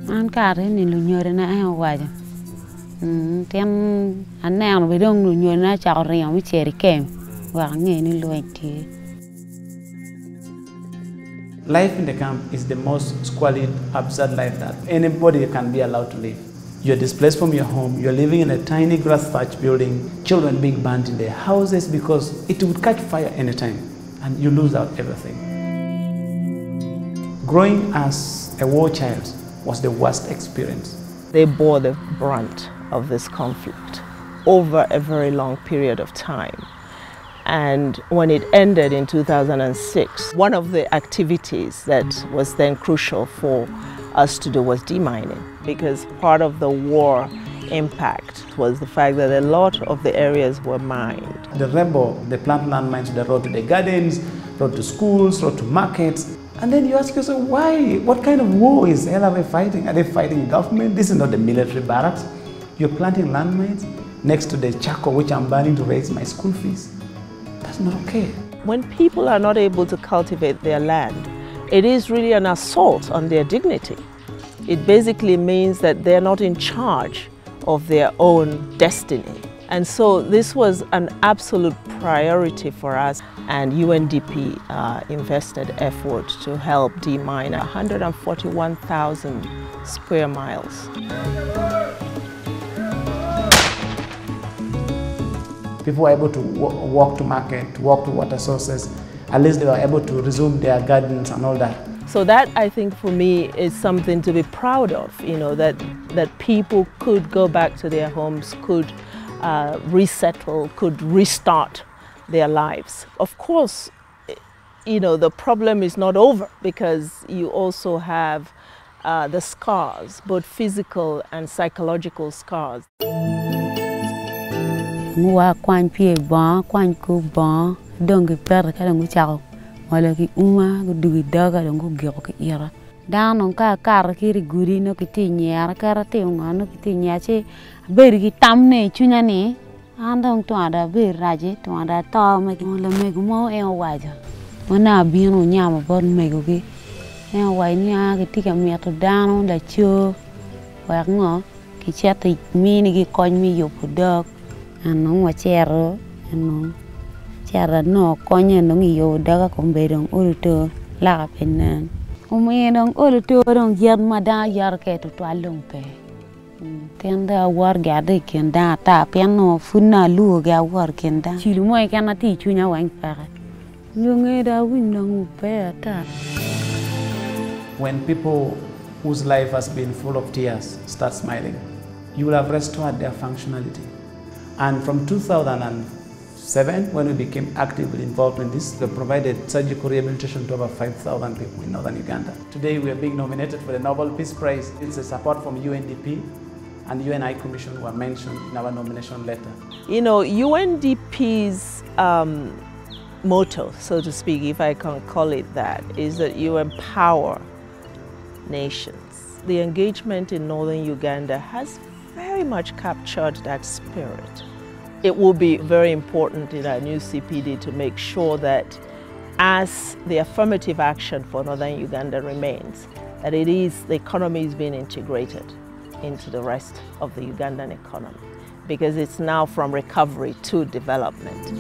An kare ni lu nyore na ai waja. Tem anan we dong lu nyore na cha riang mi cheri kem. Wa nge ni lu enti. Life in the camp is the most squalid, absurd life that anybody can be allowed to live. You're displaced from your home, you're living in a tiny grass-thatched building, children being burned in their houses because it would catch fire anytime, and you lose out everything. Growing as a war child was the worst experience. They bore the brunt of this conflict over a very long period of time. And when it ended in 2006, one of the activities that was then crucial for us to do was demining, because part of the war impact was the fact that a lot of the areas were mined. The rebel, they plant landmines on the road to the gardens, road to schools, road to markets. And then you ask yourself, why? What kind of war is hell are they fighting? Are they fighting government? This is not the military barracks. You're planting landmines next to the charcoal which I'm burning to raise my school fees. That's not okay. When people are not able to cultivate their land, it is really an assault on their dignity. It basically means that they're not in charge of their own destiny. And so this was an absolute priority for us, and UNDP invested effort to help demine 141,000 square miles. People were able to walk to market, walk to water sources. At least they were able to resume their gardens and all that. So that, I think, for me, is something to be proud of, you know, that people could go back to their homes, could resettle, could restart their lives. Of course, you know, the problem is not over, because you also have the scars, both physical and psychological scars. Mua kwan pie ba kwan ku ba dong ki per ka dong chao wala ki uma ku du daga dong ku gyo ki ira dan on ka kar ki ri guri no ki ti nyar ka ra ti ngano ki ti nya che ber ki tam ne chunya ni andong to ada ber raje to ada to me ki le me ku mo e waja wana bi no nya ma bon me ku ki e wa nya ki ti ka mi to dan da cho wa ngo ki chati mi ni ki kon mi yo podok anong wa chero anong chera no konye no yo daga kombe dong uruto la penan umi dong uruto dong yer mada yar ke to along pe tenda war ga de kenda ta piano funna lu ga war kenda chilu moy kana ti chunya wan pa yo nge da win no pe ta. When people whose life has been full of tears start smiling, you will have restored their functionality. And from 2007, when we became actively involved in this, we provided surgical rehabilitation to over 5,000 people in Northern Uganda. Today, we are being nominated for the Nobel Peace Prize. It's a support from UNDP, and the UN High Commission were mentioned in our nomination letter. You know, UNDP's motto, so to speak, if I can call it that, is that you empower nations. The engagement in Northern Uganda has very much captured that spirit. It will be very important in our new CPD to make sure that as the affirmative action for Northern Uganda remains, that it is the economy is being integrated into the rest of the Ugandan economy, because it's now from recovery to development.